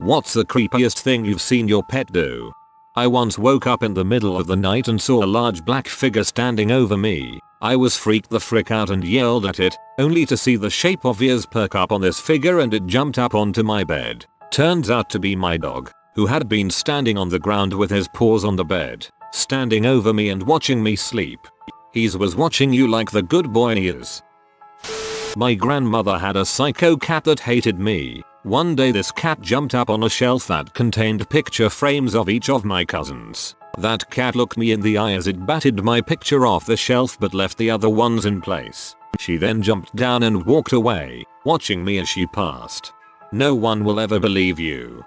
What's the creepiest thing you've seen your pet do? I once woke up in the middle of the night and saw a large black figure standing over me. I was freaked the frick out and yelled at it, only to see the shape of ears perk up on this figure and it jumped up onto my bed. Turns out to be my dog, who had been standing on the ground with his paws on the bed, standing over me and watching me sleep. He was watching you like the good boy he is. My grandmother had a psycho cat that hated me. One day this cat jumped up on a shelf that contained picture frames of each of my cousins. That cat looked me in the eye as it batted my picture off the shelf but left the other ones in place. She then jumped down and walked away, watching me as she passed. No one will ever believe you.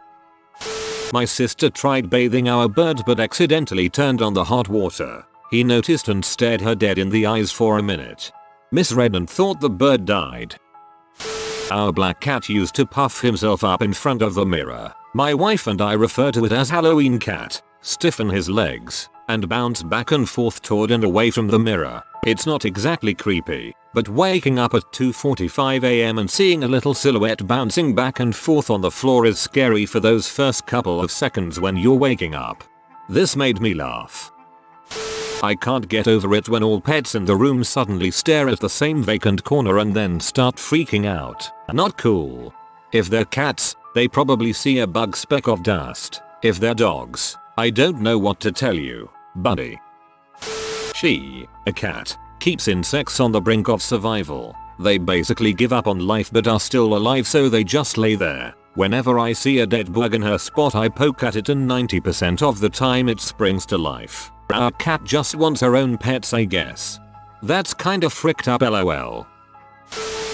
My sister tried bathing our bird but accidentally turned on the hot water. He noticed and stared her dead in the eyes for a minute. Misread and thought the bird died. Our black cat used to puff himself up in front of the mirror. My wife and I refer to it as Halloween cat. Stiffen his legs and bounce back and forth toward and away from the mirror. It's not exactly creepy, but waking up at 2:45 am and seeing a little silhouette bouncing back and forth on the floor is scary for those first couple of seconds when you're waking up. This made me laugh. I can't get over it when all pets in the room suddenly stare at the same vacant corner and then start freaking out. Not cool. If they're cats, they probably see a bug speck of dust. If they're dogs, I don't know what to tell you, buddy. She, a cat, keeps insects on the brink of survival. They basically give up on life but are still alive, so they just lay there. Whenever I see a dead bug in her spot, I poke at it and 90% of the time it springs to life. Our cat just wants her own pets, I guess. That's kinda fricked up, lol.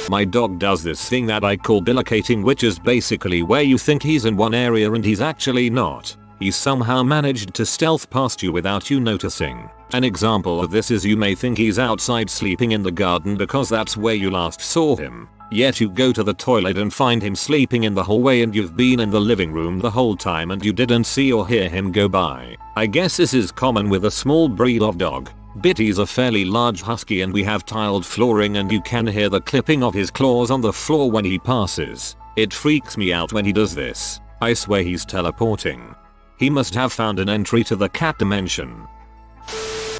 My dog does this thing that I call billicating, which is basically where you think he's in one area and he's actually not. He somehow managed to stealth past you without you noticing. An example of this is you may think he's outside sleeping in the garden because that's where you last saw him. Yet you go to the toilet and find him sleeping in the hallway and you've been in the living room the whole time and you didn't see or hear him go by. I guess this is common with a small breed of dog. Bitty's a fairly large husky and we have tiled flooring and you can hear the clipping of his claws on the floor when he passes. It freaks me out when he does this. I swear he's teleporting. He must have found an entry to the cat dimension.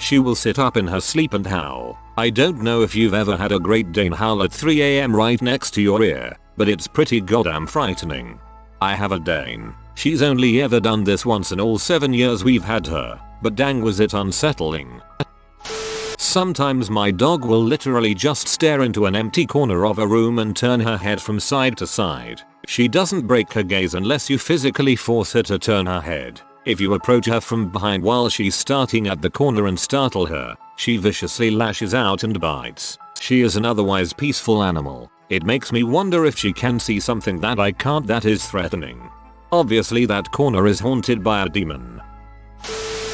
She will sit up in her sleep and howl. I don't know if you've ever had a Great Dane howl at 3 am right next to your ear, but it's pretty goddamn frightening. I have a Dane. She's only ever done this once in all 7 years we've had her, but dang was it unsettling. Sometimes my dog will literally just stare into an empty corner of a room and turn her head from side to side. She doesn't break her gaze unless you physically force her to turn her head. If you approach her from behind while she's starting at the corner and startle her, she viciously lashes out and bites. She is an otherwise peaceful animal. It makes me wonder if she can see something that I can't that is threatening. Obviously that corner is haunted by a demon.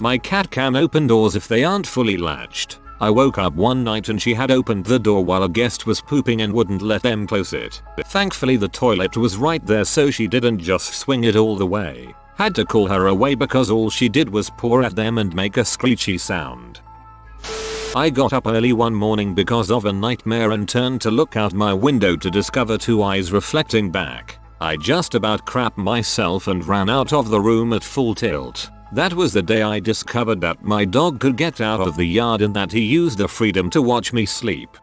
My cat can open doors if they aren't fully latched. I woke up one night and she had opened the door while a guest was pooping and wouldn't let them close it. Thankfully the toilet was right there so she didn't just swing it all the way. Had to call her away because all she did was paw at them and make a screechy sound. I got up early one morning because of a nightmare and turned to look out my window to discover two eyes reflecting back. I just about crapped myself and ran out of the room at full tilt. That was the day I discovered that my dog could get out of the yard and that he used the freedom to watch me sleep.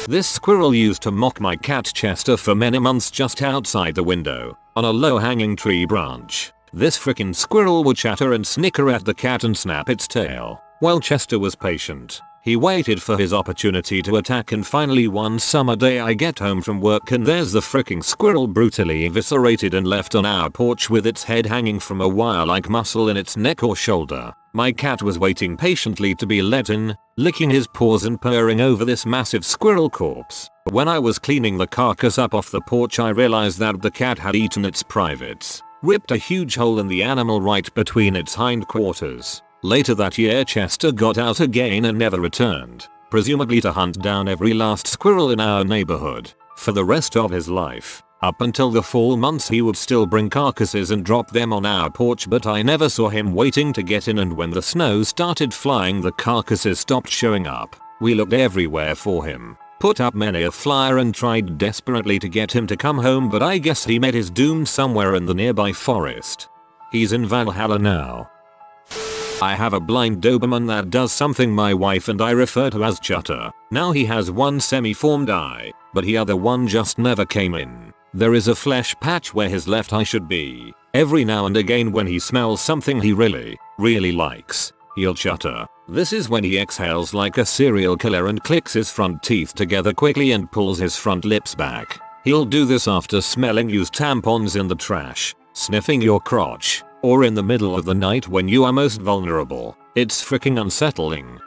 This squirrel used to mock my cat Chester for many months just outside the window, on a low-hanging tree branch. This frickin' squirrel would chatter and snicker at the cat and snap its tail. While Chester was patient, he waited for his opportunity to attack, and finally one summer day I get home from work and there's the fricking squirrel brutally eviscerated and left on our porch with its head hanging from a wire-like muscle in its neck or shoulder. My cat was waiting patiently to be let in, licking his paws and purring over this massive squirrel corpse. When I was cleaning the carcass up off the porch, I realized that the cat had eaten its privates, ripped a huge hole in the animal right between its hindquarters. Later that year Chester got out again and never returned, presumably to hunt down every last squirrel in our neighborhood. For the rest of his life, up until the fall months, he would still bring carcasses and drop them on our porch, but I never saw him waiting to get in, and when the snow started flying the carcasses stopped showing up. We looked everywhere for him. Put up many a flyer and tried desperately to get him to come home, but I guess he met his doom somewhere in the nearby forest. He's in Valhalla now. I have a blind Doberman that does something my wife and I refer to as Chutter. Now he has one semi-formed eye, but the other one just never came in. There is a flesh patch where his left eye should be. Every now and again when he smells something he really likes, he'll chutter. This is when he exhales like a serial killer and clicks his front teeth together quickly and pulls his front lips back. He'll do this after smelling used tampons in the trash, sniffing your crotch, or in the middle of the night when you are most vulnerable. It's freaking unsettling.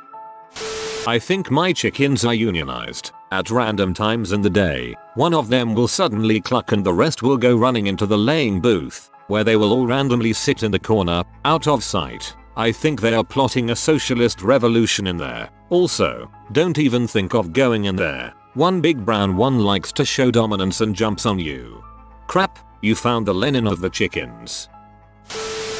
I think my chickens are unionized. At random times in the day, one of them will suddenly cluck and the rest will go running into the laying booth, where they will all randomly sit in the corner, out of sight. I think they are plotting a socialist revolution in there. Also, don't even think of going in there. One big brown one likes to show dominance and jumps on you. Crap, you found the Lenin of the chickens.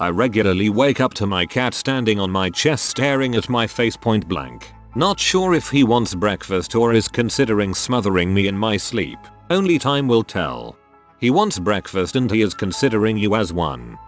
I regularly wake up to my cat standing on my chest staring at my face point blank. Not sure if he wants breakfast or is considering smothering me in my sleep. Only time will tell. He wants breakfast and he is considering you as one.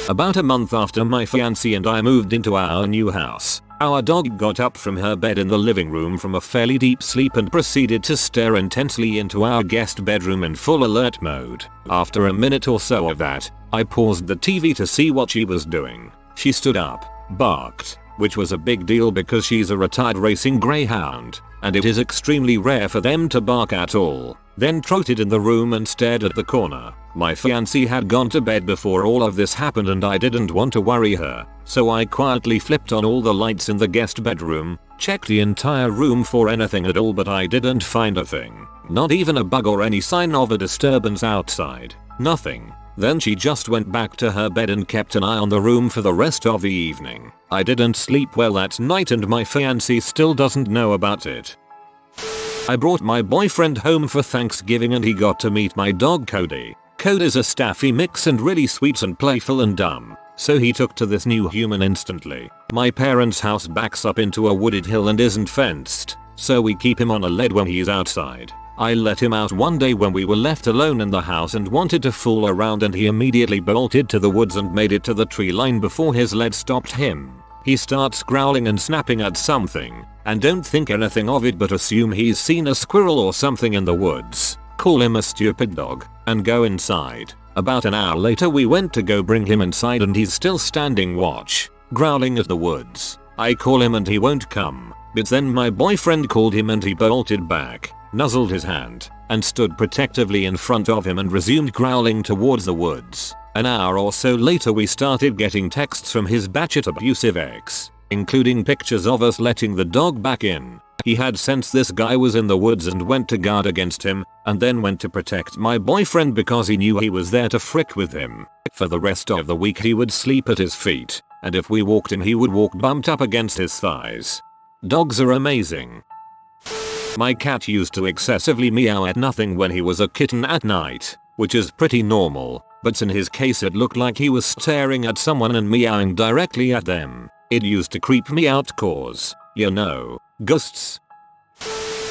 About a month after my fiancée and I moved into our new house, our dog got up from her bed in the living room from a fairly deep sleep and proceeded to stare intensely into our guest bedroom in full alert mode. After a minute or so of that, I paused the TV to see what she was doing. She stood up, barked, which was a big deal because she's a retired racing greyhound, and it is extremely rare for them to bark at all. Then trotted in the room and stared at the corner. My fiancée had gone to bed before all of this happened and I didn't want to worry her, so I quietly flipped on all the lights in the guest bedroom, checked the entire room for anything at all, but I didn't find a thing. Not even a bug or any sign of a disturbance outside. Nothing. Then she just went back to her bed and kept an eye on the room for the rest of the evening. I didn't sleep well that night and my fiancé still doesn't know about it. I brought my boyfriend home for Thanksgiving and he got to meet my dog Cody. Cody's a staffy mix and really sweet and playful and dumb, so he took to this new human instantly. My parents' house backs up into a wooded hill and isn't fenced, so we keep him on a lead when he's outside. I let him out one day when we were left alone in the house and wanted to fool around and he immediately bolted to the woods and made it to the tree line before his lead stopped him. He starts growling and snapping at something, and don't think anything of it but assume he's seen a squirrel or something in the woods. Call him a stupid dog, and go inside. About an hour later we went to go bring him inside and he's still standing watch, growling at the woods. I call him and he won't come, but then my boyfriend called him and he bolted back, nuzzled his hand, and stood protectively in front of him and resumed growling towards the woods. An hour or so later we started getting texts from his batshit abusive ex, including pictures of us letting the dog back in. He had sensed this guy was in the woods and went to guard against him, and then went to protect my boyfriend because he knew he was there to frick with him. For the rest of the week he would sleep at his feet, and if we walked in he would walk bumped up against his thighs. Dogs are amazing. My cat used to excessively meow at nothing when he was a kitten at night, which is pretty normal, but in his case it looked like he was staring at someone and meowing directly at them. It used to creep me out cause, you know, ghosts.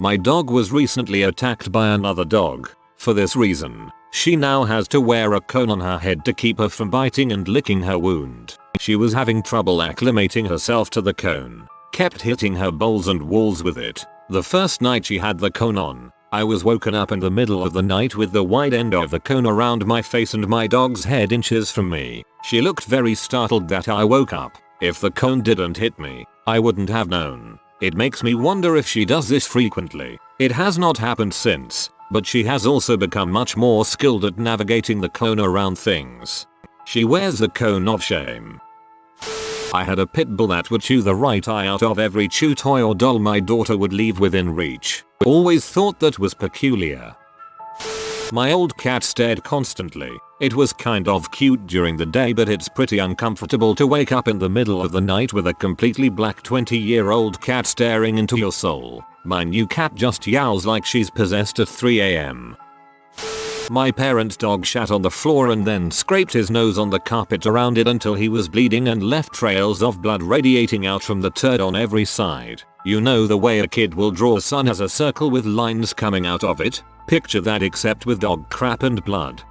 My dog was recently attacked by another dog. For this reason, she now has to wear a cone on her head to keep her from biting and licking her wound. She was having trouble acclimating herself to the cone, kept hitting her bowls and walls with it. The first night she had the cone on, I was woken up in the middle of the night with the wide end of the cone around my face and my dog's head inches from me. She looked very startled that I woke up. If the cone didn't hit me, I wouldn't have known. It makes me wonder if she does this frequently. It has not happened since, but she has also become much more skilled at navigating the cone around things. She wears the cone of shame. I had a pit bull that would chew the right eye out of every chew toy or doll my daughter would leave within reach. Always thought that was peculiar. My old cat stared constantly. It was kind of cute during the day, but it's pretty uncomfortable to wake up in the middle of the night with a completely black 20-year-old cat staring into your soul. My new cat just yowls like she's possessed at 3 AM. My parents' dog shat on the floor and then scraped his nose on the carpet around it until he was bleeding and left trails of blood radiating out from the turd on every side. You know the way a kid will draw a sun as a circle with lines coming out of it? Picture that except with dog crap and blood.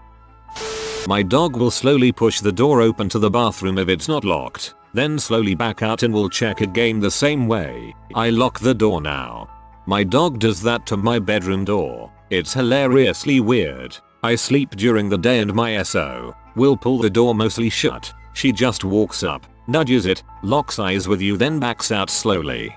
My dog will slowly push the door open to the bathroom if it's not locked, then slowly back out and will check again the same way. I lock the door now. My dog does that to my bedroom door. It's hilariously weird. I sleep during the day and my SO will pull the door mostly shut. She just walks up, nudges it, locks eyes with you, then backs out slowly.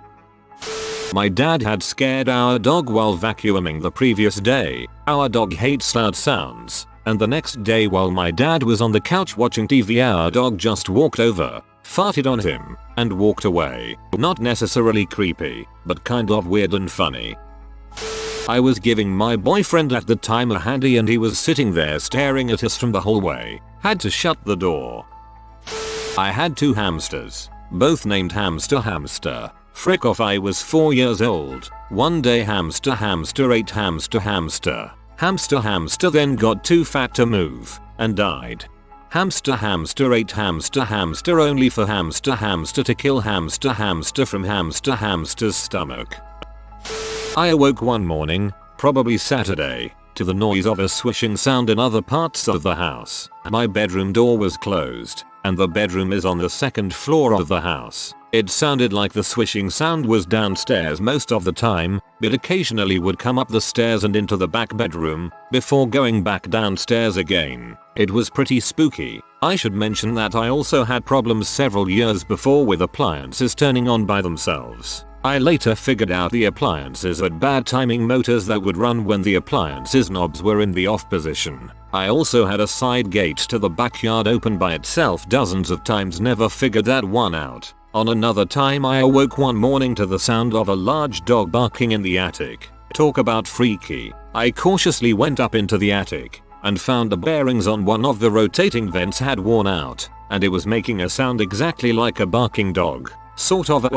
My dad had scared our dog while vacuuming the previous day. Our dog hates loud sounds, and the next day while my dad was on the couch watching TV, our dog just walked over, farted on him, and walked away. Not necessarily creepy, but kind of weird and funny. I was giving my boyfriend at the time a handy and he was sitting there staring at us from the hallway. Had to shut the door. I had 2 hamsters, both named Hamster. Frick off, I was 4 years old. One day Hamster ate Hamster. Hamster then got too fat to move and died. Hamster ate Hamster only for Hamster to kill Hamster from Hamster's stomach. I awoke one morning, probably Saturday, to the noise of a swishing sound in other parts of the house. My bedroom door was closed, and the bedroom is on the 2nd floor of the house. It sounded like the swishing sound was downstairs most of the time, but occasionally would come up the stairs and into the back bedroom, before going back downstairs again. It was pretty spooky. I should mention that I also had problems several years before with appliances turning on by themselves. I later figured out the appliances had bad timing motors that would run when the appliance's knobs were in the off position. I also had a side gate to the backyard open by itself dozens of times, never figured that one out. On another time I awoke one morning to the sound of a large dog barking in the attic. Talk about freaky. I cautiously went up into the attic and found the bearings on one of the rotating vents had worn out, and it was making a sound exactly like a barking dog. Sort of a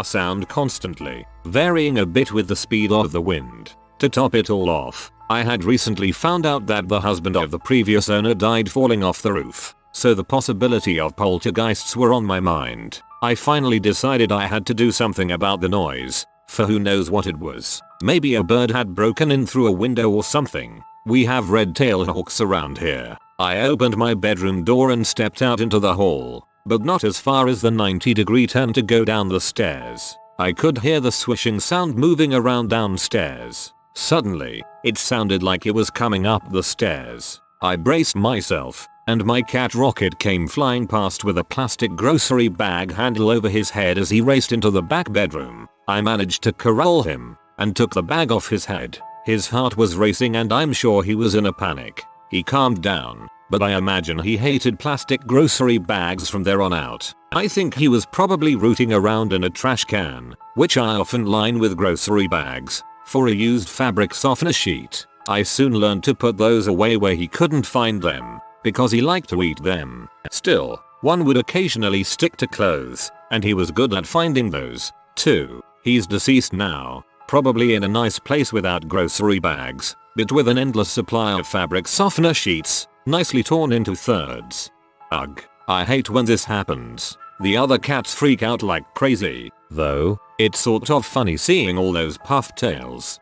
sound constantly, varying a bit with the speed of the wind. To top it all off, I had recently found out that the husband of the previous owner died falling off the roof, so the possibility of poltergeists were on my mind. I finally decided I had to do something about the noise, for who knows what it was. Maybe a bird had broken in through a window or something. We have red-tailed hawks around here. I opened my bedroom door and stepped out into the hall, but not as far as the 90-degree turn to go down the stairs. I could hear the swishing sound moving around downstairs. Suddenly, it sounded like it was coming up the stairs. I braced myself, and my cat Rocket came flying past with a plastic grocery bag handle over his head as he raced into the back bedroom. I managed to corral him, and took the bag off his head. His heart was racing and I'm sure he was in a panic. He calmed down, but I imagine he hated plastic grocery bags from there on out. I think he was probably rooting around in a trash can, which I often line with grocery bags, for a used fabric softener sheet. I soon learned to put those away where he couldn't find them, because he liked to eat them. Still, one would occasionally stick to clothes, and he was good at finding those, too. He's deceased now, probably in a nice place without grocery bags, but with an endless supply of fabric softener sheets, nicely torn into thirds. Ugh, I hate when this happens. The other cats freak out like crazy, though. It's sort of funny seeing all those puffed tails.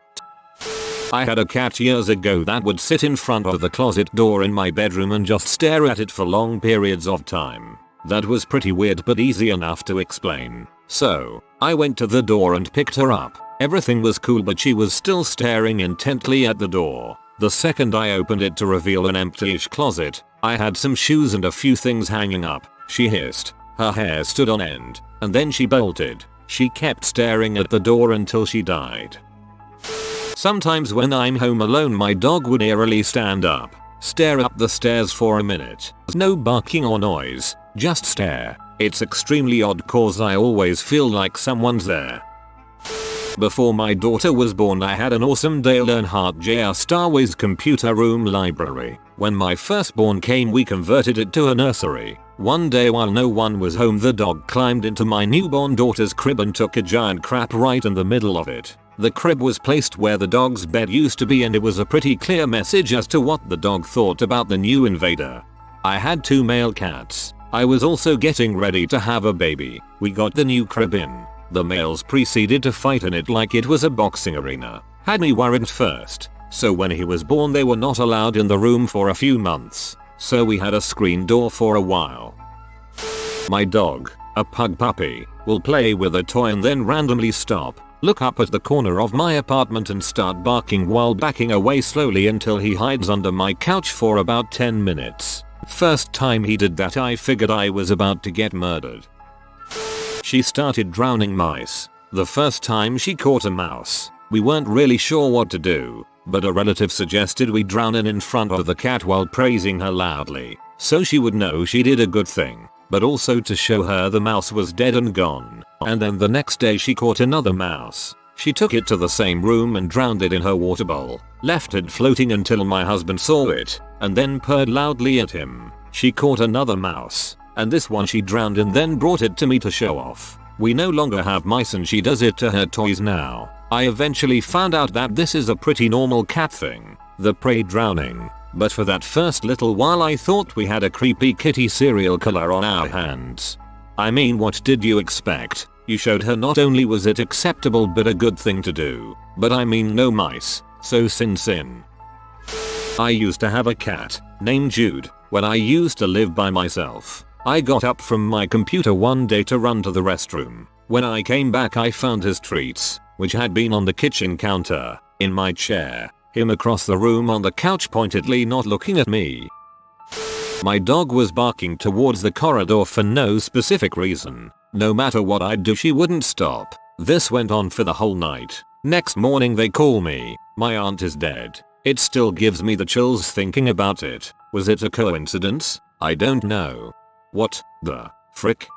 I had a cat years ago that would sit in front of the closet door in my bedroom and just stare at it for long periods of time. That was pretty weird but easy enough to explain. So, I went to the door and picked her up. Everything was cool but she was still staring intently at the door. The second I opened it to reveal an empty-ish closet, I had some shoes and a few things hanging up. She hissed. Her hair stood on end, and then she bolted. She kept staring at the door until she died. Sometimes when I'm home alone my dog would eerily stand up, stare up the stairs for a minute. No barking or noise, just stare. It's extremely odd cause I always feel like someone's there. Before my daughter was born I had an awesome Dale Earnhardt Jr. Star Wars computer room library. When my firstborn came we converted it to a nursery. One day while no one was home the dog climbed into my newborn daughter's crib and took a giant crap right in the middle of it. The crib was placed where the dog's bed used to be and it was a pretty clear message as to what the dog thought about the new invader. I had 2 male cats, I was also getting ready to have a baby. We got the new crib in. The males proceeded to fight in it like it was a boxing arena. Had me worried at first. So when he was born they were not allowed in the room for a few months. So we had a screen door for a while. My dog, a pug puppy, will play with a toy and then randomly stop, look up at the corner of my apartment and start barking while backing away slowly until he hides under my couch for about 10 minutes. First time he did that I figured I was about to get murdered. She started drowning mice. The first time she caught a mouse, we weren't really sure what to do, but a relative suggested we drown it in front of the cat while praising her loudly, so she would know she did a good thing, but also to show her the mouse was dead and gone. And then the next day she caught another mouse. She took it to the same room and drowned it in her water bowl, left it floating until my husband saw it, and then purred loudly at him. She caught another mouse, and this one she drowned and then brought it to me to show off. We no longer have mice and she does it to her toys now. I eventually found out that this is a pretty normal cat thing, the prey drowning, but for that first little while I thought we had a creepy kitty serial killer on our hands. I mean, what did you expect? You showed her not only was it acceptable but a good thing to do, but I mean no mice, so sin. I used to have a cat named Jude when I used to live by myself. I got up from my computer one day to run to the restroom. When I came back I found his treats, which had been on the kitchen counter, in my chair, him across the room on the couch pointedly not looking at me. My dog was barking towards the corridor for no specific reason. No matter what I'd do she wouldn't stop. This went on for the whole night. Next morning they call me, my aunt is dead. It still gives me the chills thinking about it. Was it a coincidence? I don't know. What the frick?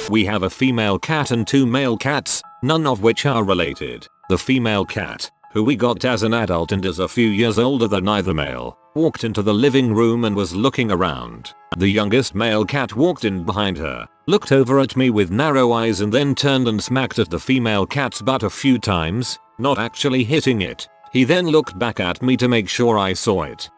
We have a female cat and 2 male cats, none of which are related. The female cat, who we got as an adult and is a few years older than either male, walked into the living room and was looking around. The youngest male cat walked in behind her, looked over at me with narrow eyes and then turned and smacked at the female cat's butt a few times, not actually hitting it. He then looked back at me to make sure I saw it.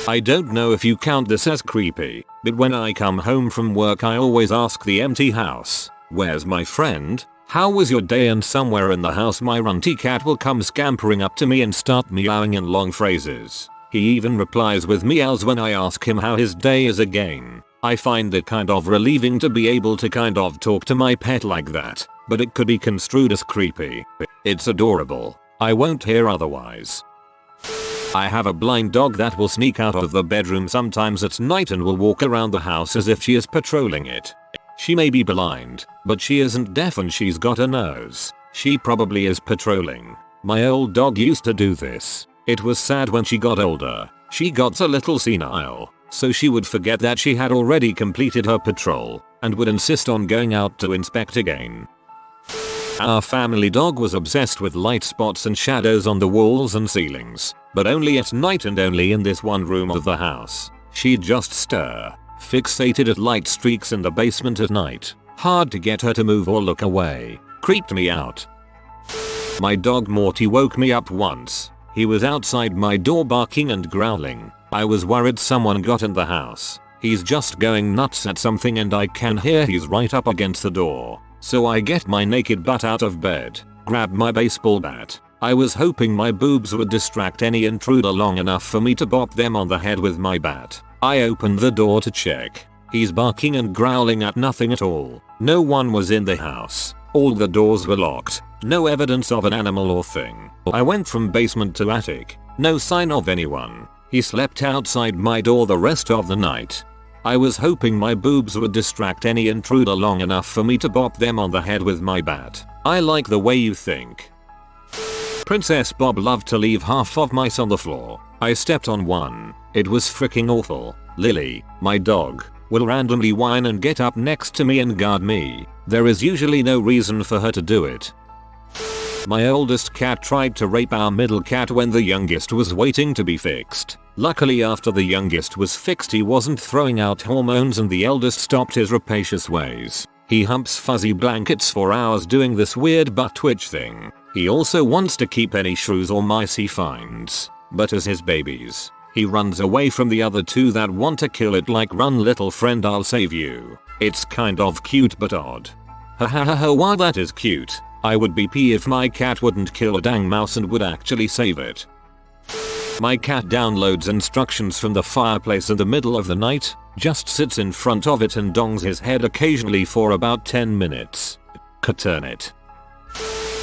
I don't know if you count this as creepy, but when I come home from work I always ask the empty house, "Where's my friend? How was your day?" And somewhere in the house my runty cat will come scampering up to me and start meowing in long phrases. He even replies with meows when I ask him how his day is again. I find it kind of relieving to be able to kind of talk to my pet like that, but it could be construed as creepy. It's adorable. I won't hear otherwise. I have a blind dog that will sneak out of the bedroom sometimes at night and will walk around the house as if she is patrolling it. She may be blind, but she isn't deaf and she's got a nose. She probably is patrolling. My old dog used to do this. It was sad when she got older. She got a little senile, so she would forget that she had already completed her patrol and would insist on going out to inspect again. Our family dog was obsessed with light spots and shadows on the walls and ceilings, but only at night and only in this one room of the house. She'd just stare, fixated at light streaks in the basement at night. Hard to get her to move or look away. Creeped me out. My dog Morty woke me up once. He was outside my door barking and growling. I was worried someone got in the house. He's just going nuts at something and I can hear he's right up against the door. So I get my naked butt out of bed, grab my baseball bat. I was hoping my boobs would distract any intruder long enough for me to bop them on the head with my bat. I opened the door to check. He's barking and growling at nothing at all. No one was in the house. All the doors were locked. No evidence of an animal or thing. I went from basement to attic. No sign of anyone. He slept outside my door the rest of the night. I was hoping my boobs would distract any intruder long enough for me to bop them on the head with my bat. I like the way you think. Princess Bob loved to leave half of mice on the floor. I stepped on one. It was freaking awful. Lily, my dog, will randomly whine and get up next to me and guard me. There is usually no reason for her to do it. My oldest cat tried to rape our middle cat when the youngest was waiting to be fixed. Luckily after the youngest was fixed he wasn't throwing out hormones and the eldest stopped his rapacious ways. He humps fuzzy blankets for hours doing this weird butt twitch thing. He also wants to keep any shrews or mice he finds, but as his babies. He runs away from the other two that want to kill it like run little friend I'll save you. It's kind of cute but odd. Ha ha ha ha, while that is cute, I would be pee if my cat wouldn't kill a dang mouse and would actually save it. My cat downloads instructions from the fireplace in the middle of the night, just sits in front of it and dongs his head occasionally for about 10 minutes. Turn it.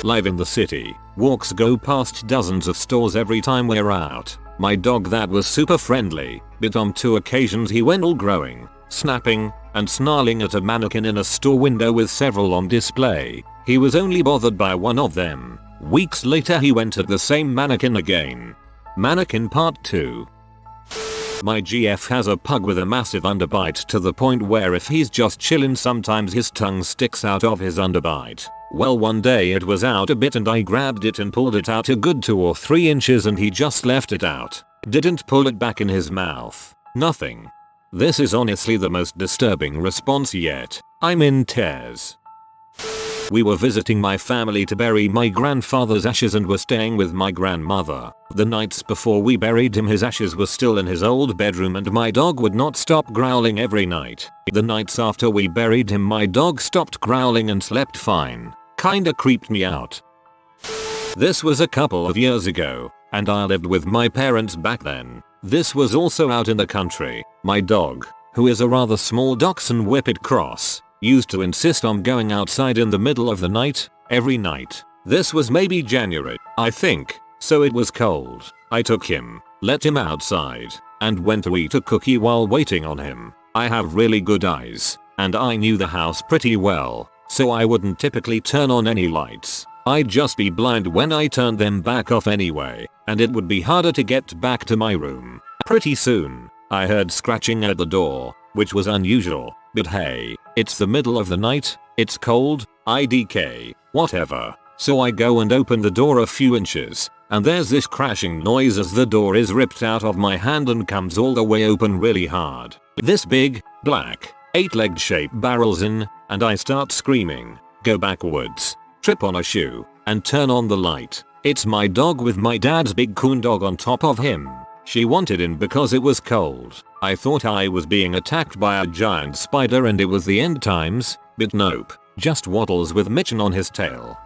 Live in the city, walks go past dozens of stores every time we're out. My dog that was super friendly, but on 2 occasions he went all growing, snapping, and snarling at a mannequin in a store window with several on display. He was only bothered by one of them. Weeks later he went at the same mannequin again. Mannequin Part 2. My GF has a pug with a massive underbite to the point where if he's just chillin' sometimes his tongue sticks out of his underbite. Well, one day it was out a bit and I grabbed it and pulled it out a good 2 or 3 inches and he just left it out. Didn't pull it back in his mouth. Nothing. This is honestly the most disturbing response yet. I'm in tears. We were visiting my family to bury my grandfather's ashes and were staying with my grandmother. The nights before we buried him his ashes were still in his old bedroom and my dog would not stop growling every night. The nights after we buried him my dog stopped growling and slept fine. Kinda creeped me out. This was a couple of years ago, and I lived with my parents back then. This was also out in the country. My dog, who is a rather small dachshund whippet cross, used to insist on going outside in the middle of the night, every night. This was maybe January, I think, so it was cold. I took him, let him outside, and went to eat a cookie while waiting on him. I have really good eyes, and I knew the house pretty well, so I wouldn't typically turn on any lights. I'd just be blind when I turned them back off anyway, and it would be harder to get back to my room. Pretty soon, I heard scratching at the door, which was unusual, but hey, it's the middle of the night, it's cold, IDK, whatever. So I go and open the door a few inches, and there's this crashing noise as the door is ripped out of my hand and comes all the way open really hard. This big, black, 8-legged shape barrels in, and I start screaming, go backwards, trip on a shoe, and turn on the light. It's my dog with my dad's big coon dog on top of him. She wanted in because it was cold. I thought I was being attacked by a giant spider and it was the end times, but nope, just Waddles with Mitchin on his tail.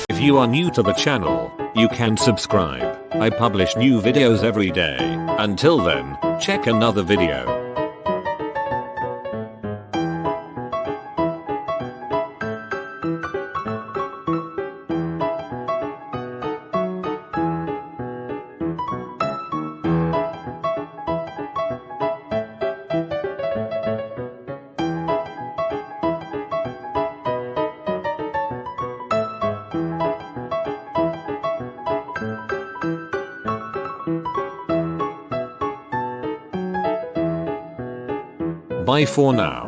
If you are new to the channel, you can subscribe. I publish new videos every day. Until then, check another video. Bye for now.